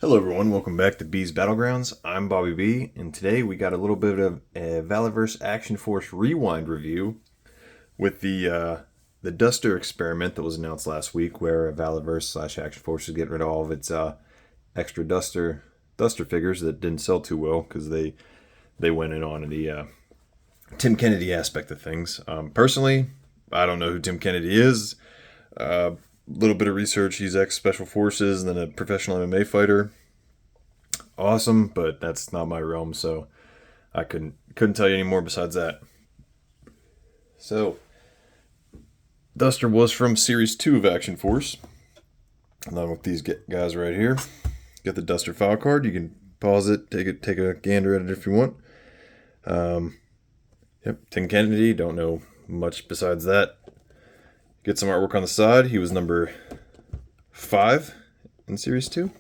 Hello everyone, welcome back to B's Battlegrounds. I'm Bobby B, and today we got a little bit of a Valaverse Action Force Rewind review with the Duster experiment that was announced last week, where Valaverse / Action Force is getting rid of all of its extra Duster figures that didn't sell too well because they went in on the Tim Kennedy aspect of things. Personally, I don't know who Tim Kennedy is. Little bit of research, he's ex-Special Forces and then a professional MMA fighter. Awesome, but that's not my realm, so I couldn't tell you any more besides that. So, Duster was from Series 2 of Action Force, along with these guys right here. Get the Duster file card, you can pause it, take a gander at it if you want. Yep, Tim Kennedy, don't know much besides that. Get some artwork on the side. He was number 5 in Series 2.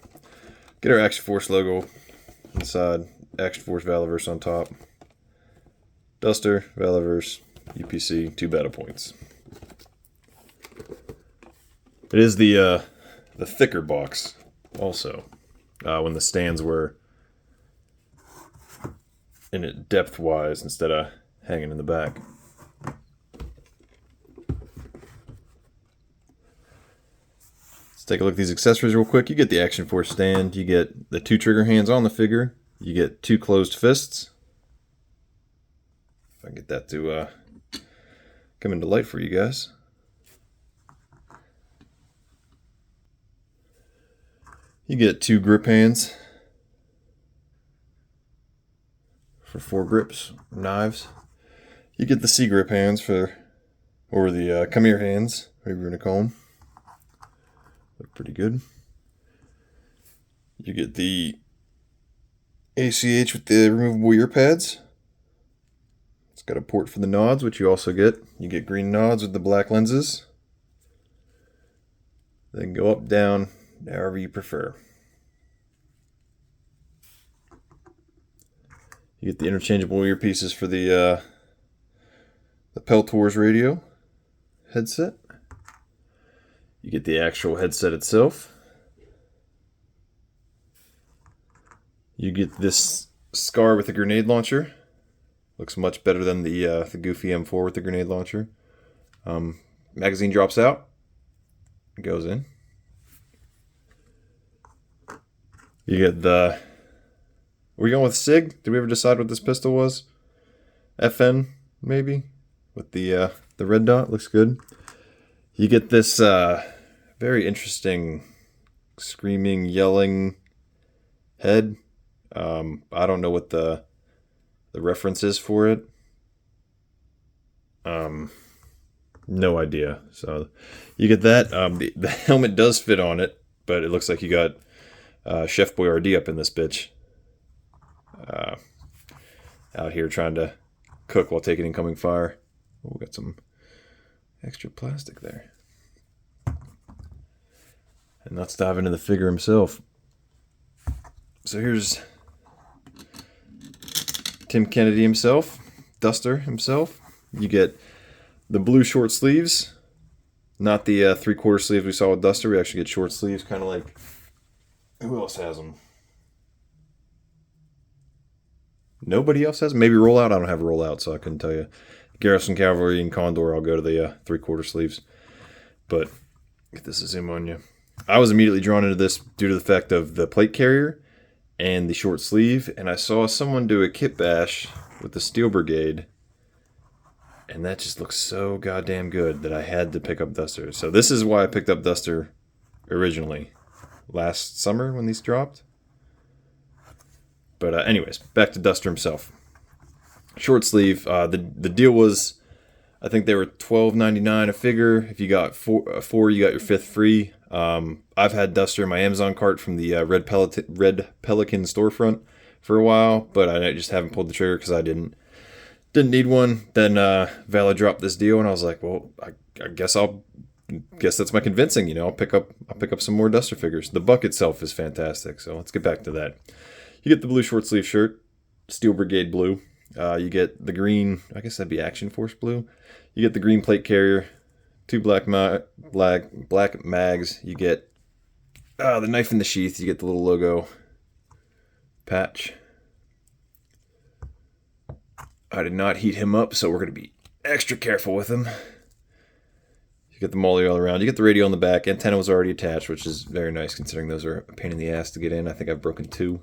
Get our Action Force logo on the side. Action Force Valaverse on top. Duster, Valaverse, UPC, 2 battle points. It is the thicker box also. When the stands were in it depth-wise instead of hanging in the back. Let's take a look at these accessories real quick. You get the Action Force stand. You get the 2 trigger hands on the figure. You get 2 closed fists. If I can get that to come into light for you guys. You get 2 grip hands for 4 grips, knives. You get the C grip hands or the come here hands, whatever you're going to call them. Look pretty good. You get the ACH with the removable ear pads. It's got a port for the nods, which you also get. You get green nods with the black lenses. They can go up, down, however you prefer. You get the interchangeable earpieces for the Peltor's radio headset. You get the actual headset itself. You get this Scar with a grenade launcher. Looks much better than the Goofy M4 with the grenade launcher. Magazine drops out. It goes in. You get the... Were we going with SIG? Did we ever decide what this pistol was? FN, maybe? With the red dot. Looks good. You get this very interesting screaming, yelling head. I don't know what the reference is for it. No idea. So you get that. The helmet does fit on it, but it looks like you got Chef Boyardee up in this bitch. Out here trying to cook while taking incoming fire. Oh, we got some extra plastic there. And let's dive into the figure himself. So here's Tim Kennedy himself, Duster himself. You get the blue short sleeves, not the 3/4 sleeves we saw with Duster. We actually get short sleeves, kind of like, who else has them? Nobody else has them? Maybe Rollout. I don't have a Rollout, so I couldn't tell you. Garrison Cavalry and Condor, I'll go to the 3/4 sleeves. But get this a zoom on you. I was immediately drawn into this due to the fact of the plate carrier and the short sleeve, and I saw someone do a kit bash with the Steel Brigade, and that just looks so goddamn good that I had to pick up Duster. So this is why I picked up Duster originally, last summer when these dropped. But anyways, back to Duster himself. Short sleeve. The deal was, I think they were $12.99 a figure. If you got four, you got your 5th free. I've had Duster in my Amazon cart from the Red Pelican storefront for a while, but I just haven't pulled the trigger because I didn't need one. Then Vala dropped this deal, and I was like, well, I guess that's my convincing. You know, I'll pick up some more Duster figures. The buck itself is fantastic, so let's get back to that. You get the blue short sleeve shirt, Steel Brigade blue. You get the green, I guess that'd be Action Force blue. You get the green plate carrier, 2 black mags. You get The knife in the sheath, you get the little logo patch. I did not heat him up, so we're going to be extra careful with him. You get the MOLLE all around. You get the radio on the back. Antenna was already attached, which is very nice considering those are a pain in the ass to get in. I think I've broken 2.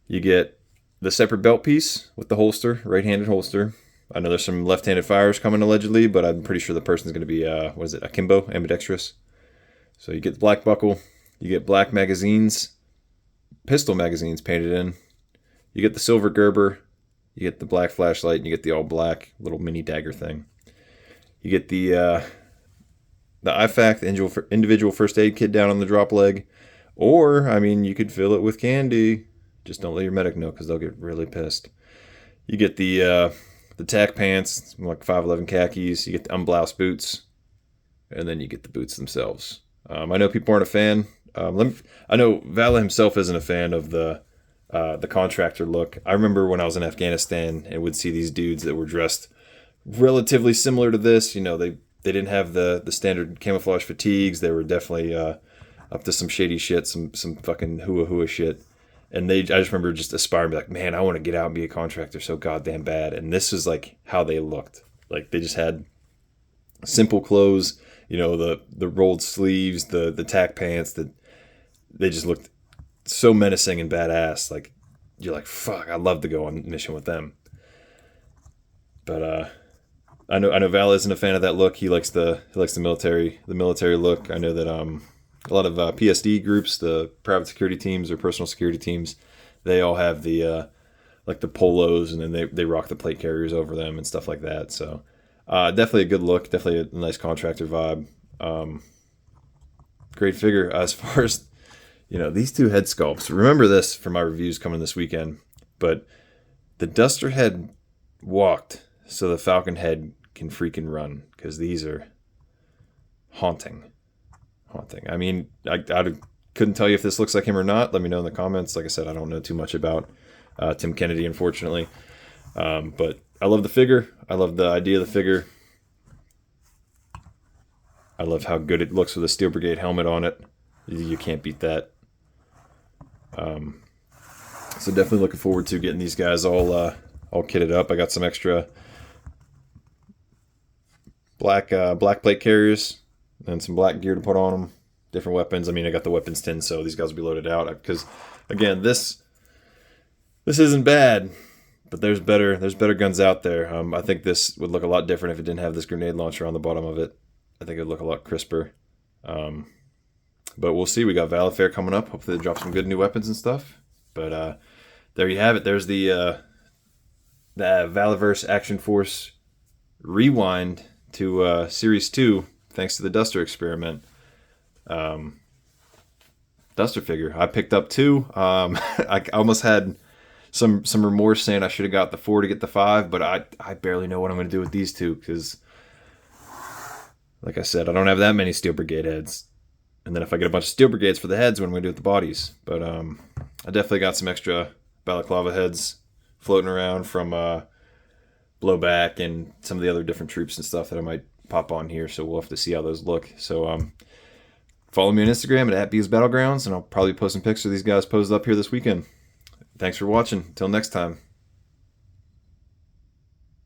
You get the separate belt piece with the holster, right-handed holster. I know there's some left-handed fires coming allegedly, but I'm pretty sure the person's going to be, akimbo, ambidextrous. So you get the black buckle. You get black magazines, pistol magazines painted in. You get the silver Gerber. You get the black flashlight, and you get the all-black little mini dagger thing. You get the IFAK, the individual first aid kit down on the drop leg. Or, I mean, you could fill it with candy. Just don't let your medic know because they'll get really pissed. You get the tack pants, like 511 khakis. You get the unbloused boots. And then you get the boots themselves. I know people aren't a fan. I know Vala himself isn't a fan of the contractor look. I remember when I was in Afghanistan and would see these dudes that were dressed relatively similar to this. You know, they didn't have the standard camouflage fatigues. They were definitely up to some shady shit, some fucking hua shit. And I just remember just aspiring to be like, man, I want to get out and be a contractor so goddamn bad. And this is like how they looked. Like they just had simple clothes, you know, the rolled sleeves, the tack pants, that they just looked so menacing and badass. Like you're like, fuck, I'd love to go on mission with them. But I know Val isn't a fan of that look. He likes the military look. I know that a lot of PSD groups, the private security teams or personal security teams, they all have the like the polos, and then they rock the plate carriers over them and stuff like that. So definitely a good look, definitely a nice contractor vibe. Great figure. As far as, you know, these 2 head sculpts, remember this for my reviews coming this weekend, but the Duster head walked so the Falcon head can freaking run, because these are haunting. I mean, I couldn't tell you if this looks like him or not. Let me know in the comments. Like I said, I don't know too much about Tim Kennedy, unfortunately. But I love the figure. I love the idea of the figure. I love how good it looks with a Steel Brigade helmet on it. You can't beat that. So definitely looking forward to getting these guys all kitted up. I got some extra black plate carriers and some black gear to put on them. Different weapons. I mean, I got the weapons tin, so these guys will be loaded out. Because, again, this isn't bad, but there's better guns out there. I think this would look a lot different if it didn't have this grenade launcher on the bottom of it. I think it would look a lot crisper. But we'll see. We got Valaverse coming up. Hopefully they drop some good new weapons and stuff. But there you have it. There's the Valaverse Action Force rewind to Series 2, thanks to the Duster experiment. Duster figure. I picked up 2. I almost had some remorse saying I should have got the 4 to get the 5, but I barely know what I'm going to do with these 2, because, like I said, I don't have that many Steel Brigade heads. And then if I get a bunch of Steel Brigades for the heads, what am I going to do with the bodies? But I definitely got some extra Balaclava heads floating around from Blowback and some of the other different troops and stuff that I might pop on here, so we'll have to see how those look. So follow me on Instagram at @BeesBattlegrounds, and I'll probably post some pics of these guys posed up here this weekend. Thanks for watching. Until next time.